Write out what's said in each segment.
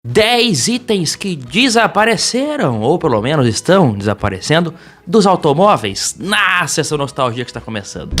10 itens que desapareceram, ou pelo menos estão desaparecendo, dos automóveis na sessão nostalgia que está começando.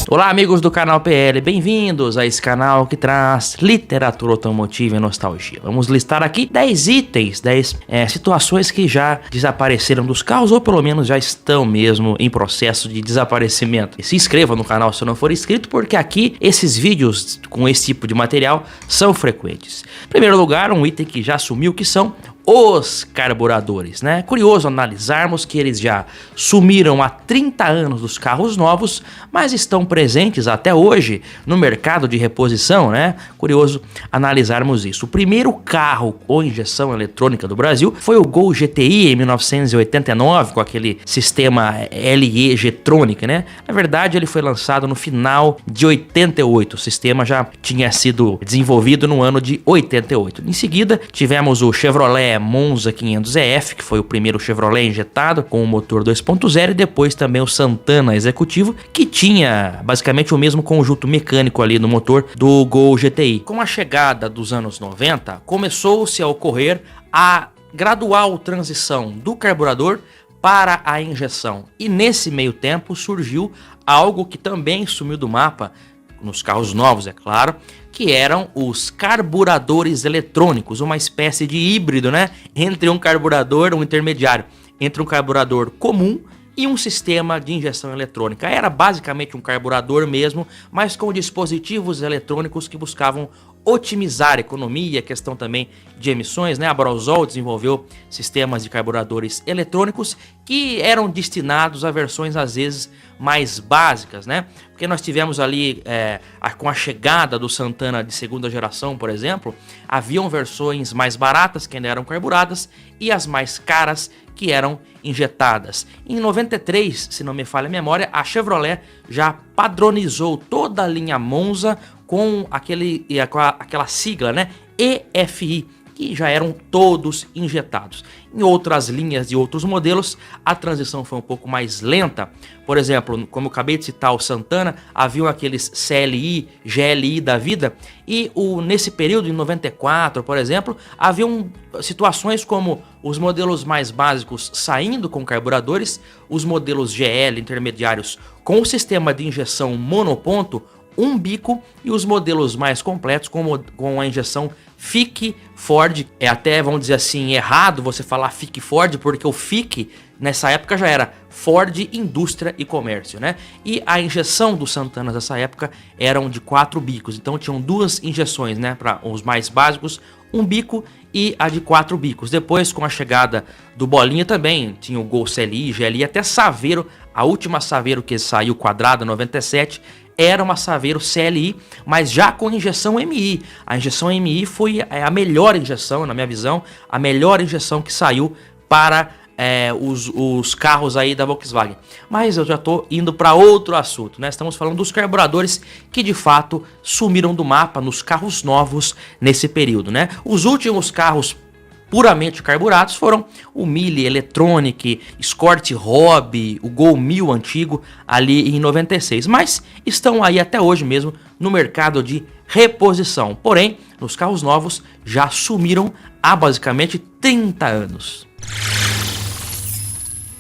Olá amigos do canal PL, bem-vindos a esse canal que traz literatura automotiva e nostalgia. Vamos listar aqui 10 itens, 10 situações que já desapareceram dos carros ou pelo menos já estão mesmo em processo de desaparecimento. E se inscreva no canal se não for inscrito, porque aqui esses vídeos com esse tipo de material são frequentes. Em primeiro lugar, um item que já sumiu, que são os carburadores, né? Curioso analisarmos que eles já sumiram há 30 anos dos carros novos, mas estão presentes até hoje no mercado de reposição, né? Curioso analisarmos isso. O primeiro carro com injeção eletrônica do Brasil foi o Gol GTI em 1989, com aquele sistema LE G-Tronic, né? Na verdade, ele foi lançado no final de 88. O sistema já tinha sido desenvolvido no ano de 88. Em seguida, tivemos o Chevrolet Monza 500EF, que foi o primeiro Chevrolet injetado com o motor 2.0, e depois também o Santana Executivo, que tinha basicamente o mesmo conjunto mecânico ali no motor do Gol GTI. Com a chegada dos anos 90, começou-se a ocorrer a gradual transição do carburador para a injeção, e nesse meio tempo surgiu algo que também sumiu do mapa nos carros novos, é claro, que eram os carburadores eletrônicos, uma espécie de híbrido, né, entre um carburador, um intermediário, entre um carburador comum e um sistema de injeção eletrônica. Era basicamente um carburador mesmo, mas com dispositivos eletrônicos que buscavam otimizar a economia, questão também de emissões, né? A Brasol desenvolveu sistemas de carburadores eletrônicos que eram destinados a versões às vezes mais básicas, né? Porque nós tivemos ali, com a chegada do Santana de segunda geração, por exemplo, haviam versões mais baratas que ainda eram carburadas e as mais caras que eram injetadas. Em 93, se não me falha a memória, a Chevrolet já padronizou toda a linha Monza com aquela sigla, né, EFI, que já eram todos injetados. Em outras linhas de outros modelos, a transição foi um pouco mais lenta. Por exemplo, como eu acabei de citar o Santana, haviam aqueles CLI, GLI da vida, e nesse período, em 94, por exemplo, haviam situações como os modelos mais básicos saindo com carburadores, os modelos GL intermediários com o sistema de injeção monoponto, um bico, e os modelos mais completos com a injeção FIC Ford. É até, vamos dizer assim, errado você falar FIC Ford, porque o FIC nessa época já era Ford Indústria e Comércio, né? E a injeção dos Santanas nessa época eram de 4 bicos, então tinham duas injeções, né? Para os mais básicos, um bico e a de 4 bicos. Depois, com a chegada do Bolinha também, tinha o Gol CLI, GLI, até Saveiro, a última Saveiro que saiu quadrada, 97, era uma Saveiro CLI, mas já com injeção MI. A injeção MI foi a melhor injeção, na minha visão, a melhor injeção que saiu para os carros aí da Volkswagen. Mas eu já estou indo para outro assunto, né? Estamos falando dos carburadores que de fato sumiram do mapa nos carros novos nesse período, né? Os últimos carros puramente carburados foram o Mille Electronic, Escort Hobby, o Gol 1000 antigo ali em 96, mas estão aí até hoje mesmo no mercado de reposição. Porém, nos carros novos já sumiram há basicamente 30 anos.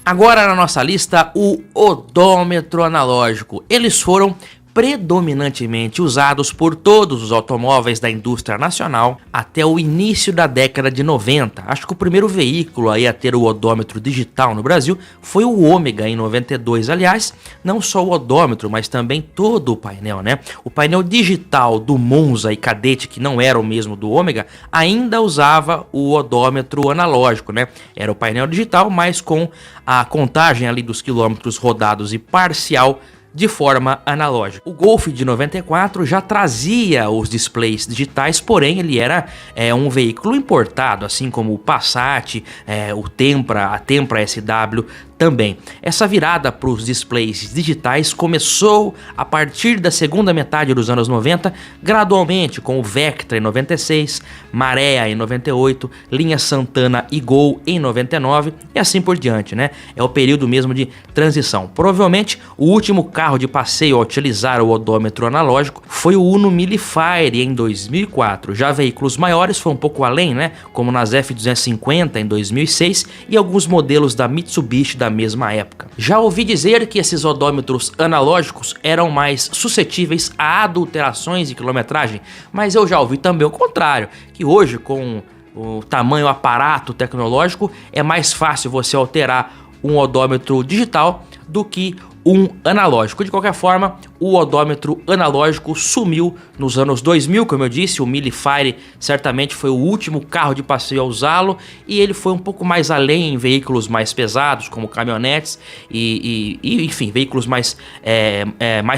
Agora na nossa lista, o odômetro analógico. Eles foram predominantemente usados por todos os automóveis da indústria nacional até o início da década de 90. Acho que o primeiro veículo a ter o odômetro digital no Brasil foi o Ômega em 92. Aliás, não só o odômetro, mas também todo o painel, né? O painel digital do Monza e Cadete, que não era o mesmo do Ômega, ainda usava o odômetro analógico, né? Era o painel digital, mas com a contagem ali dos quilômetros rodados e parcial de forma analógica. O Golf de 94 já trazia os displays digitais, porém ele era um veículo importado, assim como o Passat, a Tempra SW também. Essa virada para os displays digitais começou a partir da segunda metade dos anos 90, gradualmente, com o Vectra em 96, Marea em 98, linha Santana e Gol em 99 e assim por diante, né? É o período mesmo de transição. Provavelmente o último carro de passeio a utilizar o odômetro analógico foi o Uno Mille Fire em 2004. Já veículos maiores foram um pouco além, né? Como nas F250 em 2006 e alguns modelos da Mitsubishi da mesma época. Já ouvi dizer que esses odômetros analógicos eram mais suscetíveis a adulterações de quilometragem, mas eu já ouvi também o contrário, que hoje com o tamanho aparato tecnológico é mais fácil você alterar um odômetro digital do que um analógico. De qualquer forma, o odômetro analógico sumiu nos anos 2000, como eu disse. O Mille Fire certamente foi o último carro de passeio a usá-lo, e ele foi um pouco mais além em veículos mais pesados, como caminhonetes e enfim, veículos mais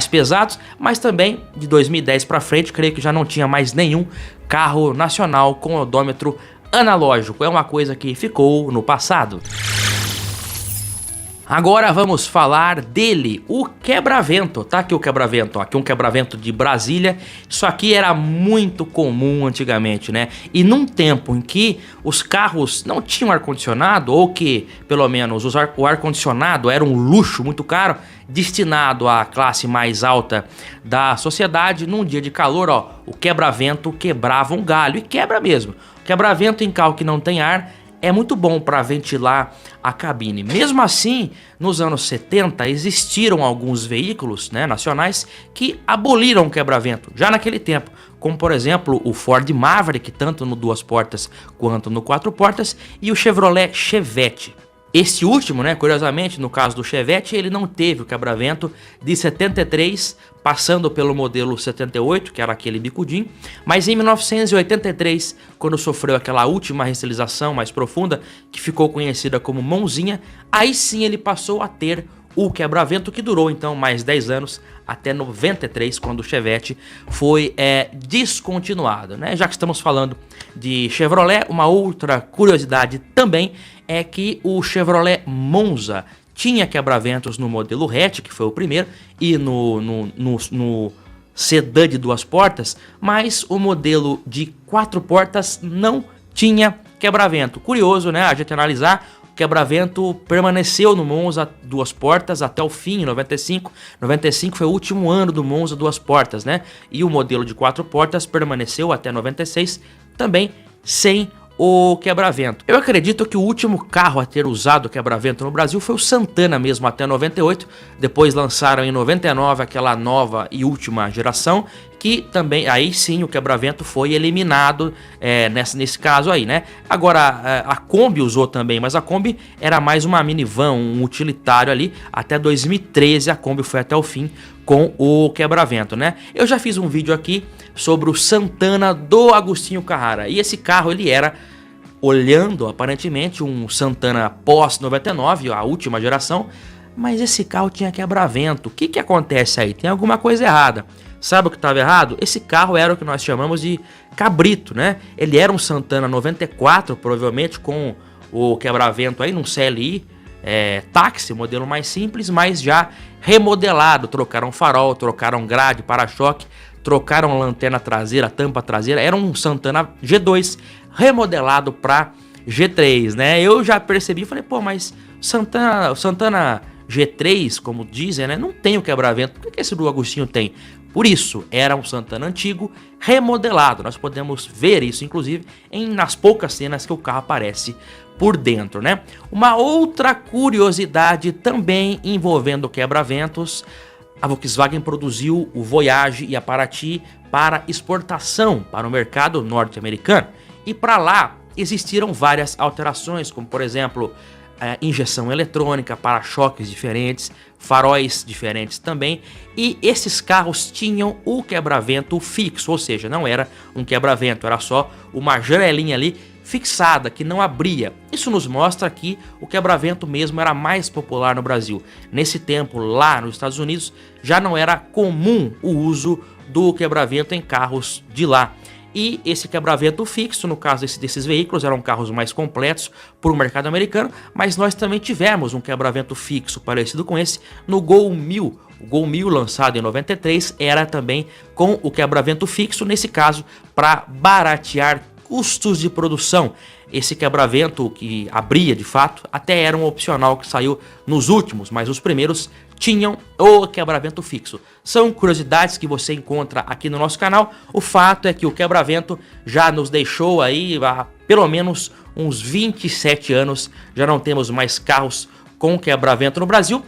pesados, mas também de 2010 para frente, creio que já não tinha mais nenhum carro nacional com odômetro analógico. É uma coisa que ficou no passado. Agora vamos falar dele, o quebra-vento. Tá aqui o quebra-vento, ó. Aqui um quebra-vento de Brasília. Isso aqui era muito comum antigamente, né? E num tempo em que os carros não tinham ar-condicionado, ou que pelo menos o ar-condicionado era um luxo muito caro, destinado à classe mais alta da sociedade, num dia de calor, ó, o quebra-vento quebrava um galho, e quebra mesmo. Quebra-vento em carro que não tem ar é muito bom para ventilar a cabine. Mesmo assim, nos anos 70 existiram alguns veículos, né, nacionais que aboliram o quebra-vento já naquele tempo, como por exemplo o Ford Maverick, tanto no duas portas quanto no quatro portas, e o Chevrolet Chevette. Esse último, né, curiosamente, no caso do Chevette, ele não teve o quebra-vento de 73, passando pelo modelo 78, que era aquele bicudinho, mas em 1983, quando sofreu aquela última restilização mais profunda, que ficou conhecida como mãozinha, aí sim ele passou a ter o quebra-vento, que durou então mais 10 anos, até 93, quando o Chevette foi descontinuado, né? Já que estamos falando de Chevrolet, uma outra curiosidade também é que o Chevrolet Monza tinha quebra-ventos no modelo hatch, que foi o primeiro, e no sedã de duas portas, mas o modelo de quatro portas não tinha quebra-vento. Curioso, né? A gente analisar. Quebra-vento permaneceu no Monza duas portas até o fim, em 95. 95 foi o último ano do Monza duas portas, né? E o modelo de quatro portas permaneceu até 96, também sem o quebra-vento. Eu acredito que o último carro a ter usado o quebra-vento no Brasil foi o Santana mesmo, até 98. Depois lançaram em 99 aquela nova e última geração, que também, aí sim, o quebra-vento foi eliminado nesse caso aí, né? Agora, a Kombi usou também, mas a Kombi era mais uma minivan, um utilitário ali. Até 2013 a Kombi foi até o fim com o quebra-vento, né? Eu já fiz um vídeo aqui sobre o Santana do Agostinho Carrara, e esse carro ele era, olhando aparentemente, um Santana pós-99, a última geração, mas esse carro tinha quebra-vento. O que acontece aí? Tem alguma coisa errada. Sabe o que estava errado? Esse carro era o que nós chamamos de cabrito, né? Ele era um Santana 94, provavelmente com o quebra-vento aí num CLI táxi, modelo mais simples, mas já remodelado. Trocaram farol, trocaram grade, para-choque, trocaram lanterna traseira, tampa traseira. Era um Santana G2 remodelado para G3, né? Eu já percebi e falei, pô, mas Santana G3, como dizem, né, não tem o quebra-vento. Por que esse do Agostinho tem? Por isso, era um Santana antigo remodelado. Nós podemos ver isso, inclusive, nas poucas cenas que o carro aparece por dentro, né? Uma outra curiosidade também envolvendo quebra-ventos: a Volkswagen produziu o Voyage e a Paraty para exportação para o mercado norte-americano. E para lá existiram várias alterações, como por exemplo, injeção eletrônica, para-choques diferentes, faróis diferentes também, e esses carros tinham o quebra-vento fixo, ou seja, não era um quebra-vento, era só uma janelinha ali fixada, que não abria. Isso nos mostra que o quebra-vento mesmo era mais popular no Brasil. Nesse tempo, lá nos Estados Unidos, já não era comum o uso do quebra-vento em carros de lá. e esse quebra-vento fixo, no caso desses veículos, eram carros mais completos para o mercado americano, mas nós também tivemos um quebra-vento fixo parecido com esse no Gol 1000. O Gol 1000, lançado em 93, era também com o quebra-vento fixo, nesse caso para baratear custos de produção. Esse quebra-vento que abria de fato até era um opcional que saiu nos últimos, mas os primeiros tinham o quebra-vento fixo. São curiosidades que você encontra aqui no nosso canal. O fato é que o quebra-vento já nos deixou aí há pelo menos uns 27 anos. Já não temos mais carros com quebra-vento no Brasil,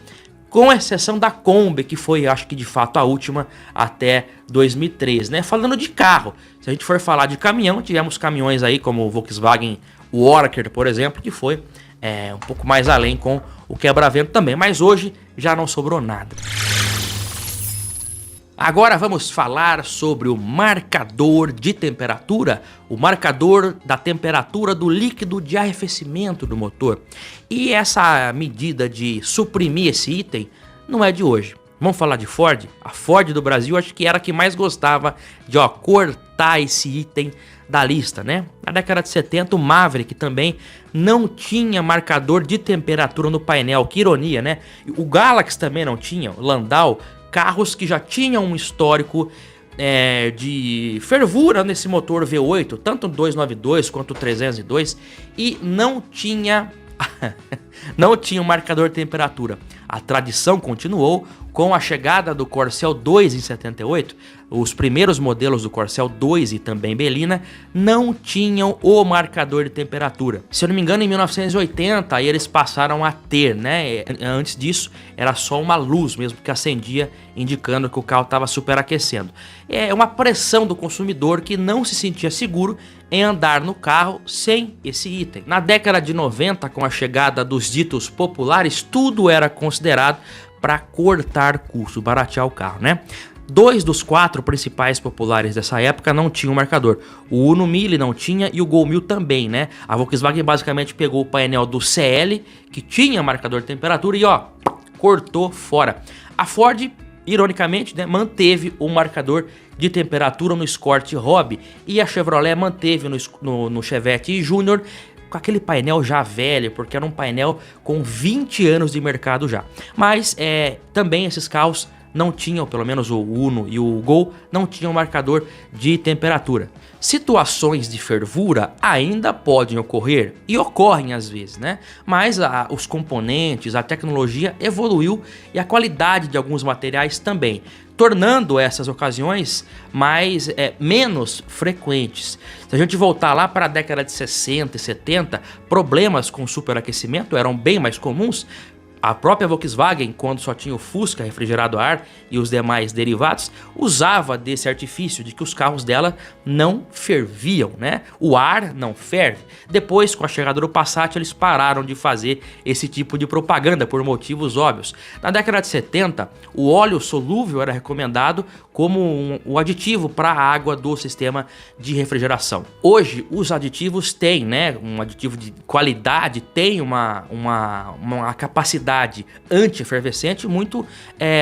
com exceção da Kombi, que foi, acho que de fato, a última até 2003, né? Falando de carro, se a gente for falar de caminhão, tivemos caminhões aí como o Volkswagen Worker, por exemplo, que foi um pouco mais além com o quebra-vento também, mas hoje já não sobrou nada. Agora vamos falar sobre o marcador de temperatura, o marcador da temperatura do líquido de arrefecimento do motor. E essa medida de suprimir esse item não é de hoje. Vamos falar de Ford? A Ford do Brasil acho que era a que mais gostava de cortar esse item da lista, né? Na década de 70 o Maverick também não tinha marcador de temperatura no painel, que ironia, né? O Galaxy também não tinha, o Landau, carros que já tinham um histórico de fervura nesse motor V8, tanto o 292 quanto o 302, e não tinha um marcador de temperatura. A tradição continuou com a chegada do Corcel 2 em 78. Os primeiros modelos do Corcel 2 e também Belina não tinham o marcador de temperatura. Se eu não me engano, em 1980 aí eles passaram a ter, né? Antes disso era só uma luz mesmo que acendia, indicando que o carro estava superaquecendo. É uma pressão do consumidor que não se sentia seguro em andar no carro sem esse item. Na década de 90, com a chegada dos ditos populares, tudo era considerado para cortar custo, baratear o carro, né? 2 dos 4 principais populares dessa época não tinham marcador. O Uno 1000 não tinha e o Gol 1000 também, né? A Volkswagen basicamente pegou o painel do CL, que tinha marcador de temperatura, e cortou fora. A Ford, ironicamente, né, manteve o marcador de temperatura no Escort Hobby, e a Chevrolet manteve no Chevette Junior, com aquele painel já velho, porque era um painel com 20 anos de mercado já. Mas também esses carros não tinham, pelo menos o Uno e o Gol, não tinham marcador de temperatura. Situações de fervura ainda podem ocorrer, e ocorrem às vezes, né? Mas os componentes, a tecnologia evoluiu e a qualidade de alguns materiais também, tornando essas ocasiões menos frequentes. Se a gente voltar lá para a década de 60 e 70, problemas com superaquecimento eram bem mais comuns. A própria Volkswagen, quando só tinha o Fusca refrigerado a ar e os demais derivados, usava desse artifício de que os carros dela não ferviam, né? O ar não ferve. Depois, com a chegada do Passat, eles pararam de fazer esse tipo de propaganda por motivos óbvios. Na década de 70, o óleo solúvel era recomendado como um aditivo para a água do sistema de refrigeração. Hoje, os aditivos têm, né, um aditivo de qualidade, tem uma capacidade anti-efervescente muito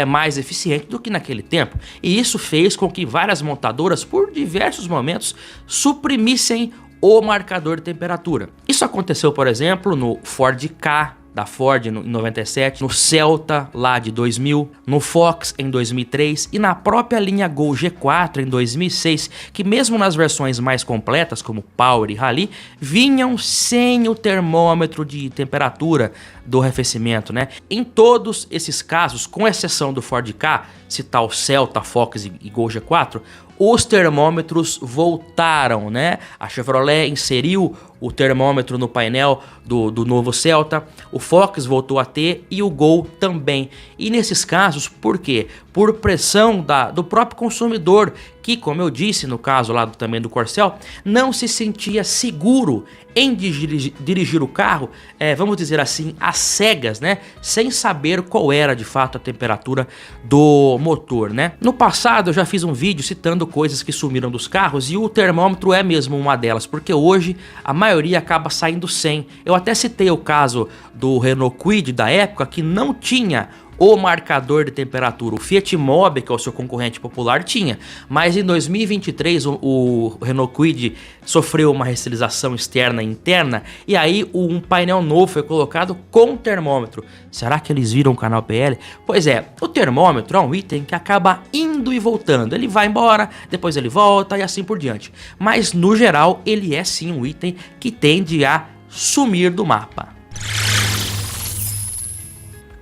mais eficiente do que naquele tempo. E isso fez com que várias montadoras, por diversos momentos, suprimissem o marcador de temperatura. Isso aconteceu, por exemplo, no Ford Ka da Ford em 97, no Celta lá de 2000, no Fox em 2003 e na própria linha Gol G4 em 2006, que mesmo nas versões mais completas como Power e Rally, vinham sem o termômetro de temperatura do arrefecimento, né? Em todos esses casos, com exceção do Ford Ka, citar o Celta, Fox e Gol G4, os termômetros voltaram, né? A Chevrolet inseriu o termômetro no painel do novo Celta, o Fox voltou a ter e o Gol também. E nesses casos, por quê? Por pressão do próprio consumidor, que, como eu disse no caso lá também do Corcel, não se sentia seguro em dirigir o carro, vamos dizer assim, às cegas, né? Sem saber qual era de fato a temperatura do motor, né? No passado eu já fiz um vídeo citando coisas que sumiram dos carros e o termômetro é mesmo uma delas, porque hoje a maioria acaba saindo sem. Eu até citei o caso do Renault Kwid da época, que não tinha o marcador de temperatura. O Fiat Mobi, que é o seu concorrente popular, tinha. Mas em 2023 o Renault Kwid sofreu uma reestilização externa e interna, e aí um painel novo foi colocado com termômetro. Será que eles viram o canal PL? Pois é, o termômetro é um item que acaba indo e voltando. Ele vai embora, depois ele volta e assim por diante. Mas no geral ele é sim um item que tende a sumir do mapa.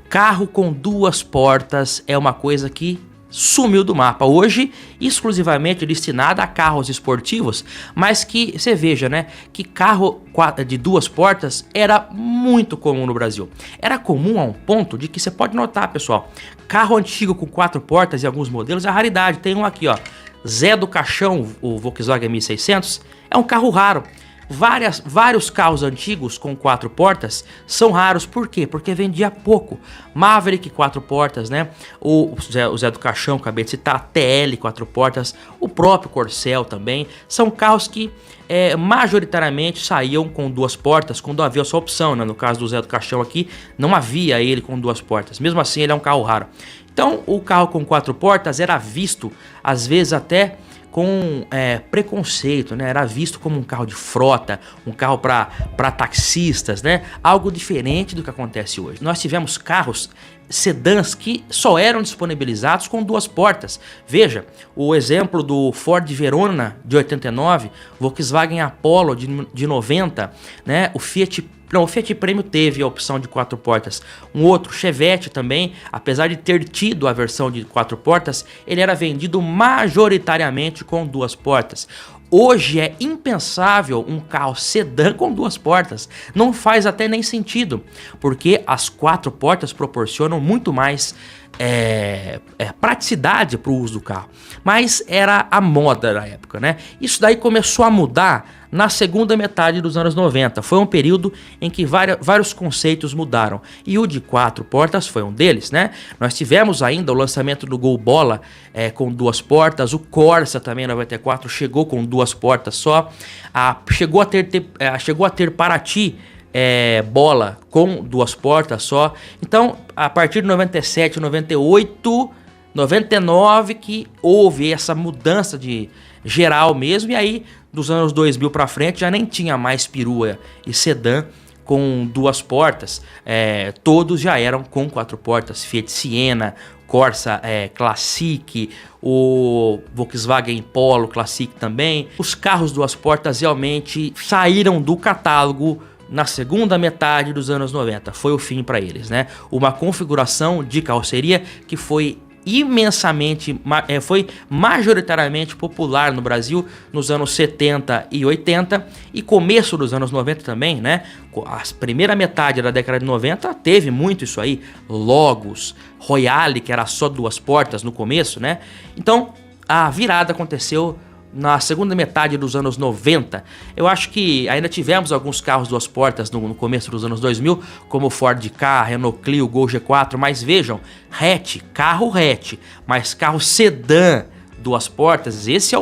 Carro com duas portas é uma coisa que sumiu do mapa. Hoje, exclusivamente destinada a carros esportivos, mas que você veja, né, que carro de duas portas era muito comum no Brasil. Era comum a um ponto de que você pode notar, pessoal, carro antigo com quatro portas em alguns modelos é raridade. Tem um aqui, ó, Zé do Caixão, o Volkswagen 1600, é um carro raro. Vários carros antigos com quatro portas são raros. Por quê? Porque vendia pouco. Maverick, quatro portas, né? O Zé do Caixão, acabei de citar, TL, quatro portas, o próprio Corcel também. São carros que majoritariamente saíam com duas portas quando havia essa opção, né? No caso do Zé do Caixão aqui, não havia ele com duas portas. Mesmo assim, ele é um carro raro. Então, o carro com quatro portas era visto, às vezes até com preconceito, né? Era visto como um carro de frota, um carro para taxistas, né? Algo diferente do que acontece hoje. Nós tivemos carros sedãs que só eram disponibilizados com duas portas. Veja, o exemplo do Ford Verona de 89, Volkswagen Apollo de 90, né? O Fiat Premio teve a opção de quatro portas. Um outro, Chevette também, apesar de ter tido a versão de quatro portas, ele era vendido majoritariamente com duas portas. Hoje é impensável um carro sedã com duas portas. Não faz até nem sentido, porque as quatro portas proporcionam muito mais praticidade para o uso do carro. Mas era a moda da época, né? Isso daí começou a mudar na segunda metade dos anos 90. Foi um período em que vários conceitos mudaram. E o de quatro portas foi um deles, né? Nós tivemos ainda o lançamento do Gol Bola com duas portas. O Corsa também, 94, chegou com duas portas só. Chegou a ter Paraty Bola com duas portas só. Então, a partir de 97, 98, 99 que houve essa mudança de geral mesmo. E aí, dos anos 2000 para frente, já nem tinha mais perua e sedã com duas portas. Todos já eram com quatro portas. Fiat Siena, Corsa Classic, o Volkswagen Polo Classic também. Os carros duas portas realmente saíram do catálogo na segunda metade dos anos 90. Foi o fim para eles, né? Uma configuração de carroceria que foi foi majoritariamente popular no Brasil nos anos 70 e 80 e começo dos anos 90 também, né? A primeira metade da década de 90 teve muito isso aí. Logos, Royale, que era só duas portas no começo, né? Então, a virada aconteceu na segunda metade dos anos 90. Eu acho que ainda tivemos alguns carros duas portas no começo dos anos 2000, como o Ford Ka, Renault Clio, Gol G4, mas vejam, carro hatch, mas carro sedã duas portas, esse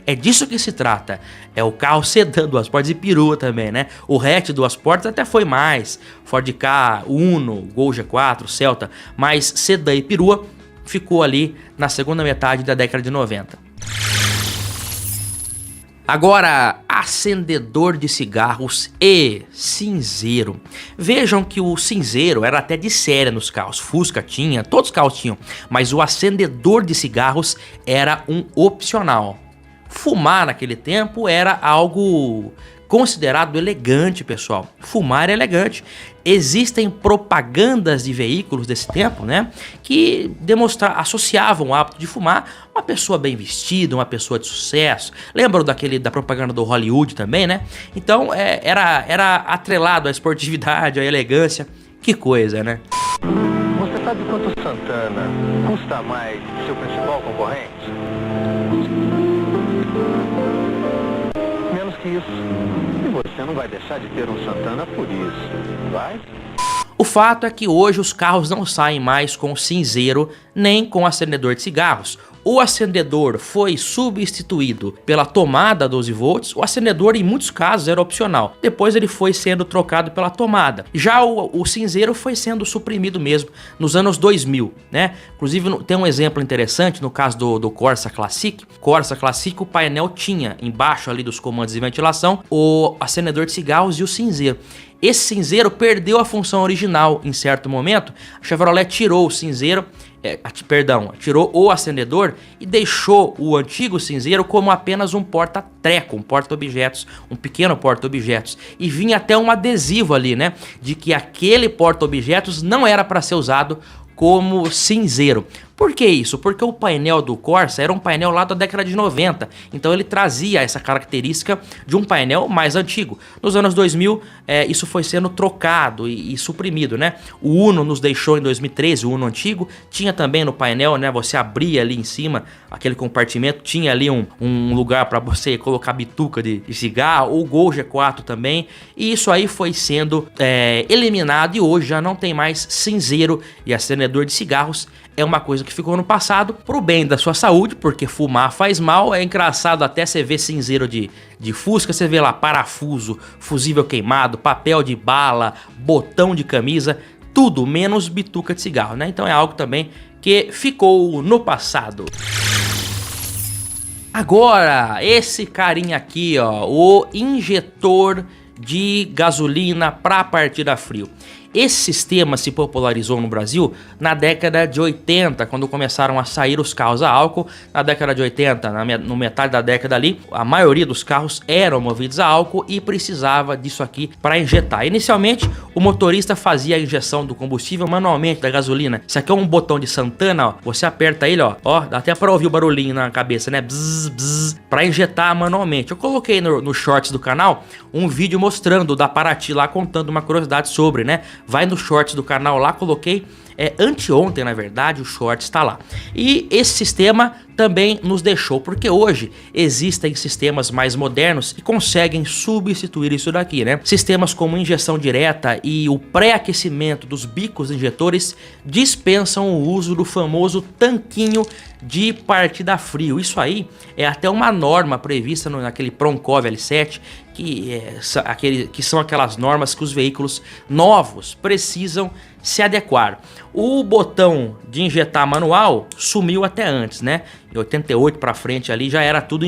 é disso que se trata. É o carro sedã duas portas e perua também, né? O hatch duas portas até foi mais, Ford Ka, Uno, Gol G4, Celta, mas sedã e perua ficou ali na segunda metade da década de 90. Agora, acendedor de cigarros e cinzeiro. Vejam que o cinzeiro era até de série nos carros. Fusca tinha, todos os carros tinham. Mas o acendedor de cigarros era um opcional. Fumar naquele tempo era algo considerado elegante, pessoal. Fumar é elegante. Existem propagandas de veículos desse tempo, né, que associavam o hábito de fumar uma pessoa bem vestida, uma pessoa de sucesso. Lembram da propaganda do Hollywood também, né? Então era atrelado à esportividade, à elegância. Que coisa, né? Você sabe quanto Santana custa mais que seu principal concorrente? Menos que isso. E você não vai deixar de ter um Santana por isso, vai? O fato é que hoje os carros não saem mais com cinzeiro nem com acendedor de cigarros. o acendedor foi substituído pela tomada 12 volts, o acendedor em muitos casos era opcional. Depois ele foi sendo trocado pela tomada. Já o cinzeiro foi sendo suprimido mesmo nos anos 2000, né? Inclusive tem um exemplo interessante no caso do Corsa Classic. Corsa Classic, o painel tinha embaixo ali dos comandos de ventilação o acendedor de cigarros e o cinzeiro. Esse cinzeiro perdeu a função original em certo momento. A Chevrolet tirou o cinzeiro, tirou o acendedor e deixou o antigo cinzeiro como apenas um porta-treco, um porta-objetos, um pequeno porta-objetos. E vinha até um adesivo ali, né, de que aquele porta-objetos não era para ser usado como cinzeiro. Por que isso? Porque o painel do Corsa era um painel lá da década de 90, então ele trazia essa característica de um painel mais antigo. Nos anos 2000, isso foi sendo trocado e suprimido, né? O Uno nos deixou em 2013, o Uno antigo, tinha também no painel, né? Você abria ali em cima, aquele compartimento, tinha ali um lugar para você colocar bituca de cigarro, o Gol G4 também, e isso aí foi sendo eliminado e hoje já não tem mais cinzeiro e acendedor de cigarros. É uma coisa que ficou no passado pro bem da sua saúde, porque fumar faz mal. É engraçado até você ver cinzeiro de Fusca, você vê lá parafuso, fusível queimado, papel de bala, botão de camisa, tudo menos bituca de cigarro, né? Então é algo também que ficou no passado. Agora, esse carinha aqui, ó, o injetor de gasolina para partida a frio. Esse sistema se popularizou no Brasil na década de 80, quando começaram a sair os carros a álcool. Na década de 80, no metade da década ali, a maioria dos carros eram movidos a álcool e precisava disso aqui para injetar. Inicialmente, o motorista fazia a injeção do combustível manualmente, da gasolina. Isso aqui é um botão de Santana, ó. Você aperta ele, ó, dá até para ouvir o barulhinho na cabeça, né? Bzz, bzz, para injetar manualmente. Eu coloquei no shorts do canal um vídeo mostrando da Paraty lá, contando uma curiosidade sobre, né? Vai no shorts do canal lá, coloquei anteontem, na verdade, o shorts está lá. E esse sistema também nos deixou, porque hoje existem sistemas mais modernos que conseguem substituir isso daqui, né? Sistemas como injeção direta e o pré-aquecimento dos bicos injetores dispensam o uso do famoso tanquinho de partida a frio. Isso aí é até uma norma prevista naquele Proncov L7, que são aquelas normas que os veículos novos precisam se adequar. O botão de injetar manual sumiu até antes, né? Em 88 para frente ali já era tudo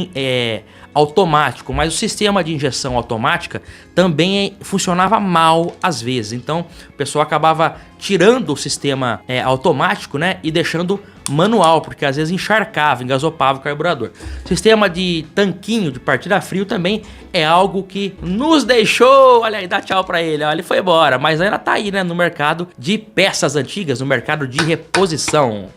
automático, mas o sistema de injeção automática também funcionava mal às vezes. Então o pessoal acabava tirando o sistema automático, né, e deixando manual, porque às vezes encharcava, engasopava o carburador. Sistema de tanquinho de partida a frio também é algo que nos deixou. Olha aí, dá tchau pra ele, olha, ele foi embora, mas ainda tá aí, né, no mercado de peças antigas, no mercado de reposição.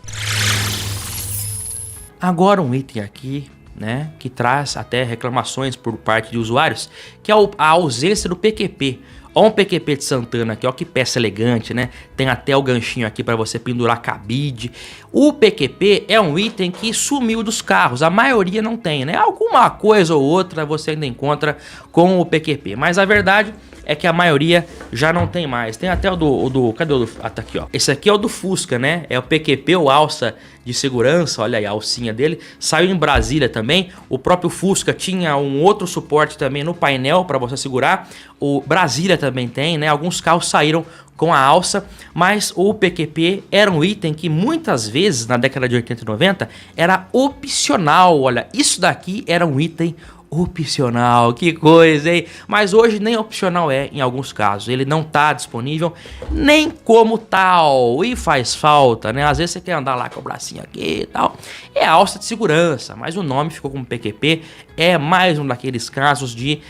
Agora um item aqui, né, que traz até reclamações por parte de usuários, que é a ausência do PQP. Ó, um PQP de Santana aqui, ó, que peça elegante, né? Tem até o ganchinho aqui para você pendurar cabide. O PQP é um item que sumiu dos carros, a maioria não tem, né? Alguma coisa ou outra você ainda encontra com o PQP, mas a verdade é que a maioria já não tem mais. Tem até cadê o do... Ah, tá aqui, ó. Esse aqui é o do Fusca, né? É o PQP, o alça de segurança, olha aí a alcinha dele. Saiu em Brasília também. O próprio Fusca tinha um outro suporte também no painel para você segurar. O Brasília também tem, né? Alguns carros saíram com a alça, mas o PQP era um item que muitas vezes na década de 80 e 90 era opcional. Olha, isso daqui era um item opcional, que coisa, hein? Mas hoje nem opcional em alguns casos. Ele não tá disponível nem como tal e faz falta, né? Às vezes você quer andar lá com o bracinho aqui e tal. É alça de segurança, mas o nome ficou como PQP. É mais um daqueles casos de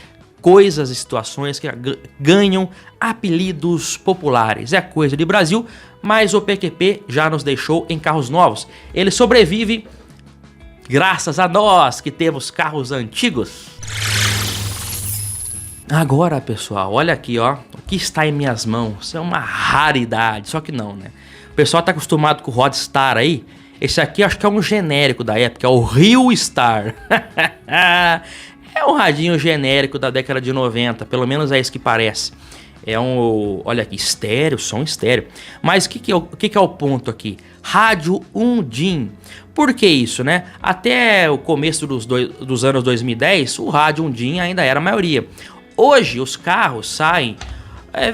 coisas e situações que ganham apelidos populares. É coisa de Brasil, mas o PQP já nos deixou em carros novos. Ele sobrevive graças a nós que temos carros antigos. Agora, pessoal, olha aqui, ó, o que está em minhas mãos. É uma raridade, só que não, né? O pessoal tá acostumado com o Rodstar aí. Esse aqui acho que é um genérico da época, é o Rio Star. É um radinho genérico da década de 90, pelo menos é isso que parece. olha aqui, estéreo, som estéreo. Mas o que é o ponto aqui? Rádio 1 DIN. Por que isso, né? Até o começo dos anos 2010, o rádio 1 DIN ainda era a maioria. Hoje os carros saem,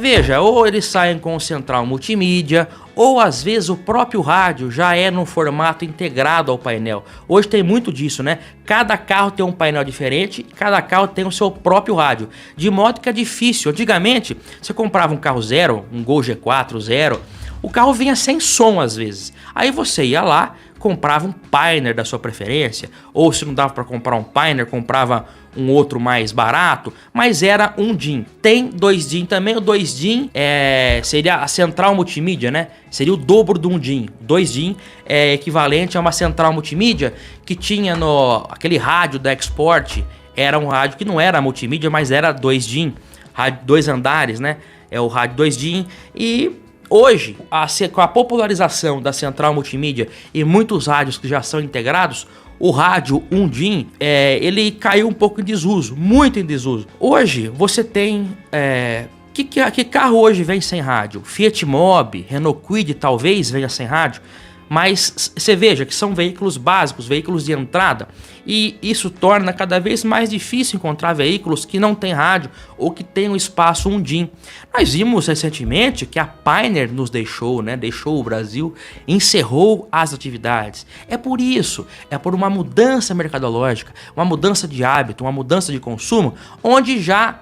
veja, ou eles saem com central multimídia, ou às vezes o próprio rádio já é no formato integrado ao painel. Hoje tem muito disso, né? Cada carro tem um painel diferente, cada carro tem o seu próprio rádio. De modo que é difícil. Antigamente, você comprava um carro zero, um Gol G4 zero, o carro vinha sem som às vezes. Aí você ia lá, comprava um Pioneer da sua preferência, ou se não dava para comprar um Pioneer, comprava um outro mais barato, mas era 1 DIN. Tem 2 DIN também, o 2 DIN seria a central multimídia, né? Seria o dobro do 1 DIN. 2 DIN é equivalente a uma central multimídia que tinha aquele rádio da Export, era um rádio que não era multimídia, mas era 2 DIN, rádio 2 andares, né? É o rádio 2 DIN. E hoje, com a popularização da central multimídia e muitos rádios que já são integrados, o rádio 1 DIN, ele caiu um pouco em desuso, muito em desuso. Hoje, você tem... que carro hoje vem sem rádio? Fiat Mobi, Renault Kwid talvez venha sem rádio, mas você veja que são veículos básicos, veículos de entrada, e isso torna cada vez mais difícil encontrar veículos que não têm rádio ou que tenham espaço 1 DIN. Nós vimos recentemente que a Pioneer nos deixou, né? Deixou o Brasil, encerrou as atividades. É por isso, é por uma mudança mercadológica, uma mudança de hábito, uma mudança de consumo, onde já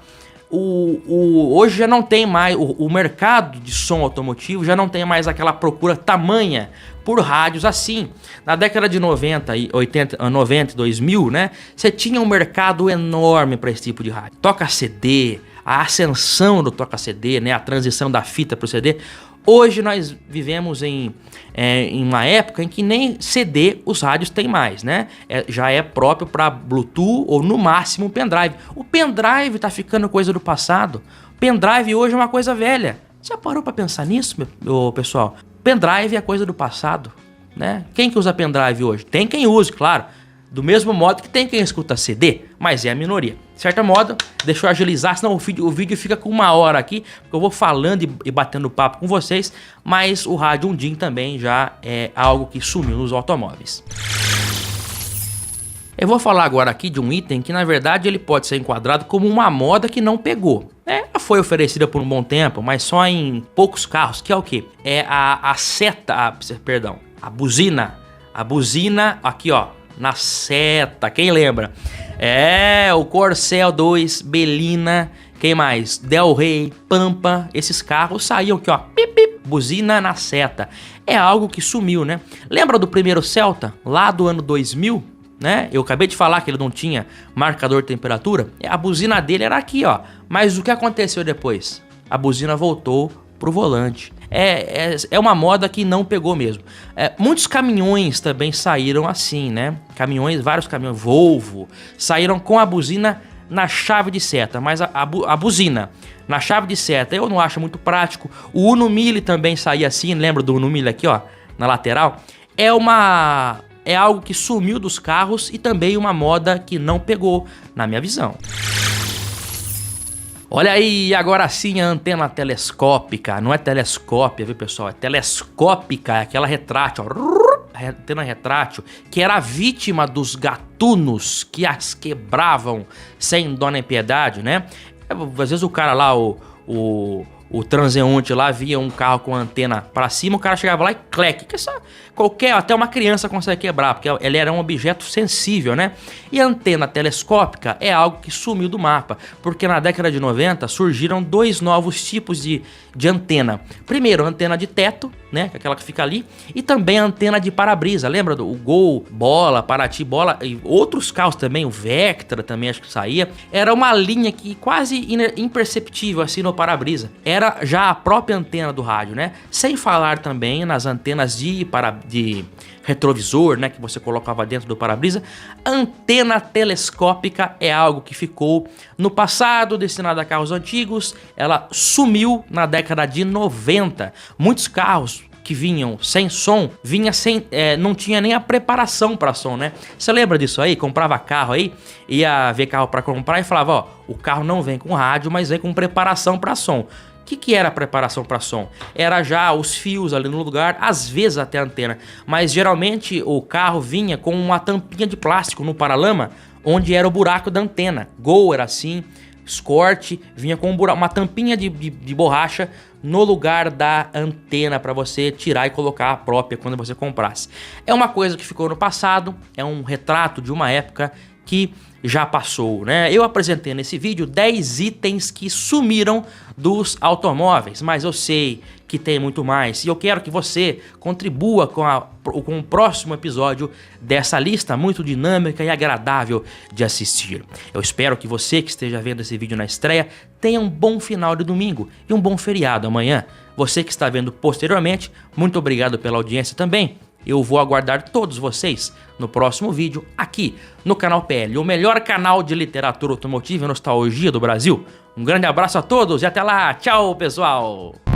hoje já não tem mais, o mercado de som automotivo já não tem mais aquela procura tamanha por rádios assim. Na década de 90 e 2000, né, você tinha um mercado enorme para esse tipo de rádio. Toca CD, a ascensão do toca CD, né, a transição da fita para o CD. Hoje nós vivemos em uma época em que nem CD os rádios têm mais, né? Já é próprio para Bluetooth ou no máximo um pendrive. O pendrive tá ficando coisa do passado. Pendrive hoje é uma coisa velha. Já parou para pensar nisso, meu pessoal? Pendrive é coisa do passado, né? Quem que usa pendrive hoje? Tem quem use, claro. Do mesmo modo que tem quem escuta CD, mas é a minoria. De certa modo, deixa eu agilizar, senão o vídeo fica com 1 hora aqui, porque eu vou falando e batendo papo com vocês, mas o rádio 1 DIN também já é algo que sumiu nos automóveis. Eu vou falar agora aqui de um item que na verdade ele pode ser enquadrado como uma moda que não pegou. Foi oferecida por um bom tempo, mas só em poucos carros, que é o quê? É a buzina. A buzina, aqui ó, na seta, quem lembra? O Corcel 2, Belina, quem mais? Del Rey, Pampa, esses carros saíam aqui ó, pip, pip, buzina na seta. É algo que sumiu, né? Lembra do primeiro Celta, lá do ano 2000? Né? Eu acabei de falar que ele não tinha marcador de temperatura. A buzina dele era aqui, ó. Mas o que aconteceu depois? A buzina voltou pro volante. É uma moda que não pegou mesmo. Muitos caminhões também saíram assim, né? Vários caminhões, Volvo, saíram com a buzina na chave de seta. Mas a buzina na chave de seta eu não acho muito prático. O Uno Mille também saía assim, lembra do Uno Mille aqui, ó, na lateral? É algo que sumiu dos carros e também uma moda que não pegou, na minha visão. Olha aí, agora sim a antena telescópica. Não é telescópia, viu pessoal? É telescópica, é aquela retrátil, ó, antena retrátil, que era vítima dos gatunos que as quebravam sem dó nem piedade, né? Às vezes o cara lá, o transeunte lá via um carro com a antena pra cima, o cara chegava lá e cleque, que só até uma criança consegue quebrar, porque ele era um objeto sensível, né? E a antena telescópica é algo que sumiu do mapa, porque na década de 90 surgiram 2 novos tipos de antena. Primeiro, a antena de teto, né? Aquela que fica ali, e também a antena de para-brisa. Lembra do Gol, Bola, Paraty, Bola, e outros carros também, o Vectra também acho que saía. Era uma linha que quase imperceptível assim no para-brisa. Era já a própria antena do rádio, né? Sem falar também nas antenas de retrovisor, né, que você colocava dentro do para-brisa. Antena telescópica é algo que ficou no passado, destinado a carros antigos. Ela sumiu na década de 90. Muitos carros que vinham sem som, não tinha nem a preparação para som, né? Você lembra disso aí? Comprava carro aí, ia ver carro para comprar e falava, ó, o carro não vem com rádio, mas vem com preparação para som. que era a preparação para som? Era já os fios ali no lugar, às vezes até a antena, mas geralmente o carro vinha com uma tampinha de plástico no paralama, onde era o buraco da antena. Gol era assim, Escort vinha com uma tampinha de borracha no lugar da antena para você tirar e colocar a própria quando você comprasse. É uma coisa que ficou no passado, é um retrato de uma época que já passou, né? Eu apresentei nesse vídeo 10 itens que sumiram dos automóveis, mas eu sei que tem muito mais e eu quero que você contribua com o próximo episódio dessa lista muito dinâmica e agradável de assistir. Eu espero que você que esteja vendo esse vídeo na estreia tenha um bom final de domingo e um bom feriado amanhã. Você que está vendo posteriormente, muito obrigado pela audiência também. Eu vou aguardar todos vocês no próximo vídeo aqui no Canal PL, o melhor canal de literatura automotiva e nostalgia do Brasil. Um grande abraço a todos e até lá. Tchau, pessoal!